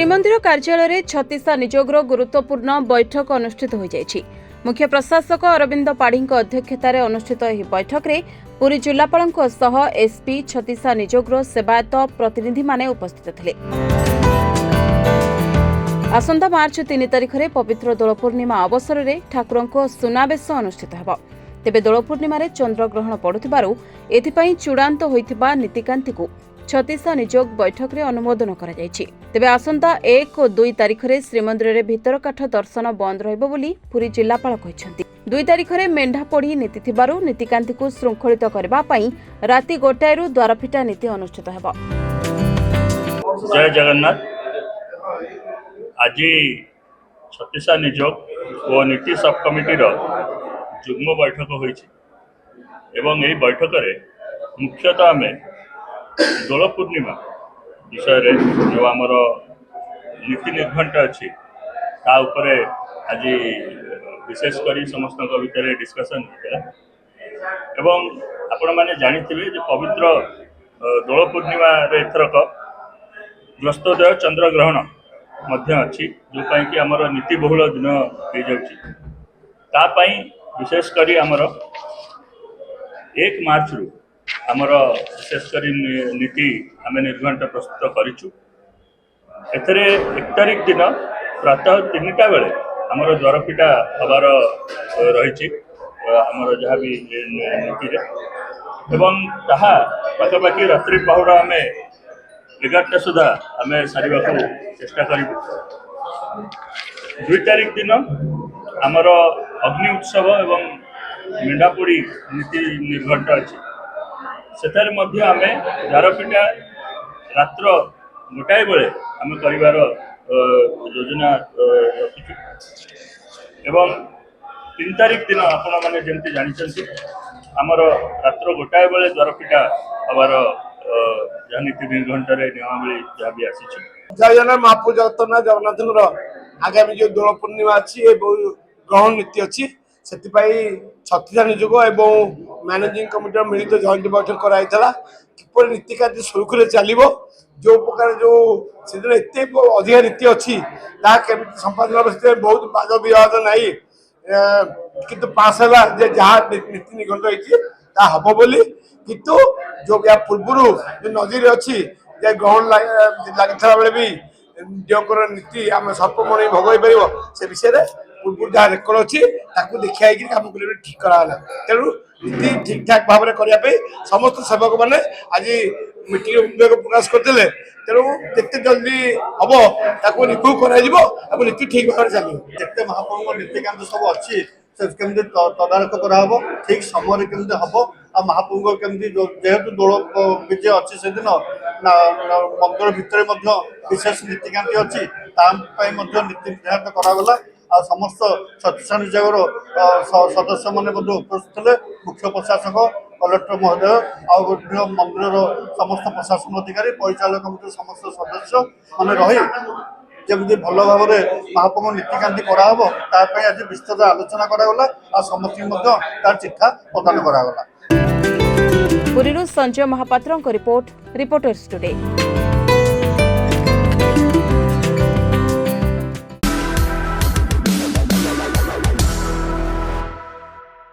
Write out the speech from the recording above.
श्रीमंदिर कार्यालय छत्तीसा निजोगर गुरुत्वपूर्ण बैठक अनुष्ठित हो जायछि। मुख्य प्रशासक अरविंद पाढ़ी अध्यक्षतार अनुष्ठित यह बैठक में पुरी जिलापाल एसपी छत्तीसा निजोगर सेवायत प्रतिनिधि माने उपस्थित थे। आसंता मार्च 3 तारिख में पवित्र दोल पूर्णिमा अवसर में ठाकुर सुनावेश अनुष्ठित होब। तेबे दोल पूर्णिमा चंद्रग्रहण पड़ुथिबारु एथिपई चूड़ांत होइथिबा नीतिकांति को छत्तीसा निजोग बैठक में अनुमोदन करा जायछि। तेबे आसंता 1 और 2 तारिख में श्रीमंदिर में भीतर काठ दर्शन बंद रहिबो बोली पुरी जिलापाल कहिसेंति। 2 तारिख में मेंढापोड़ी नीति थिबारु नीतिकांति को श्रृंखलित करबा पई राति 1 रु द्वारफिटा नीति अनुष्ठित हेबो। जय जगन्नाथ। आज छत्तीसा निजोग और नीति सब कमिटी जुग्म बैठक होइछि एवं यही बैठक रे मुख्यतः आम दोल पूर्णिमा विषय जो आमर नीति निर्घंट अच्छी ता उपरे आज विशेषकर समस्त भितर डिस्कसन होता एवं आपण मैंने जानिथिबे जे पवित्र दोल पूर्णिमा रे एथरक ग्रस्तोदय चंद्रग्रहण मध्य अच्छी जो कि आमर नीति बहुल दिन हो जाउछि तापाई विशेषकर आमर 1 मार्च रु आमर विशेषकर नीति आम निर्घंट प्रस्तुत करिछु। एथरे 1 तारिख दिन प्रातः 3टा बेले आमर द्वारफिटा हबार रही आमर जहाँ भी नीति रे एवं ताहा पाखापाखि रात्रि पहुड़ा आम 11टा सुधा आम सारिबा को चेष्टा करिबु। 2 तारिख दिन आमर अग्नि उत्सव एवं मेंढापोड़ी नीति निर्घंट अच्छी सेठारे मध्य आमे द्वारफिटा रात्र 1 बेले आम करिवार योजना रखिछु एवं 3 तारिख दिन आपण माने जेमति जानिछन्ति आमर रात्र 1 बेले द्वारफिटा हबार जहाँ नीति निर्घंटे नियमावली जहाँ भी आसी जय जगन्नाथ महाप्रभु जगन्नाथ आगामी जो दोल पूर्णिमा अच्छी ग्रहण नीति अच्छी से छत्तीसा निजोग एवं मैनेजिंग कमिटी मिलित जॉइंट बैठक कराइला किपर नीतिकांति सुरुखुरे चलो जो प्रकार जो से एत अधिक नीति अच्छी संपादन बहुत बाद विवाद नहीं किंतु पास है जहाँ नीति निघंट होती हम बोली किंतु जो या पूर्व जो नजर अच्छी ग्रहण लगी बेले भी जो नीति आम सर्पमणि भोग पार से विषय पूर्व जहाँ रेकर्ड अच्छी देखा कम कर ठीक कराला तेणु नीति ठीक ठाक भाव में करने समस्त सेवक मैंने आज मीटिंग उद्वेग प्रकाश करते तेणु जिते जल्दी हम ताको रिव्यू कर नीति ठीक भाव में चलो जिते महाप्रभु नीतिकांत सब अच्छी केमती तदारख कराब ठीक समय केमती हम आ महाप्रभु केमती जेहेतु दोल विजय अच्छी से दिन मंदिर भितर विशेष नीतिकांति अच्छी नीति निर्धारित करागला आ समस्त छत्तीसा निजोगर सदस्य मैंने उपस्थित थे। मुख्य प्रशासक कलेक्टर महोदय आ मंदिर समस्त प्रशासन अधिकारी परिचालक कमिटी समस्त सदस्य मैंने रही जमी भल भाव में महाप्रभु नीतिकांति कराब आज विस्तृत आलोचना करागला आ समस्त तार चिठा प्रदान करागला। पुरीरू Sanjay Mahapatra report reporters today.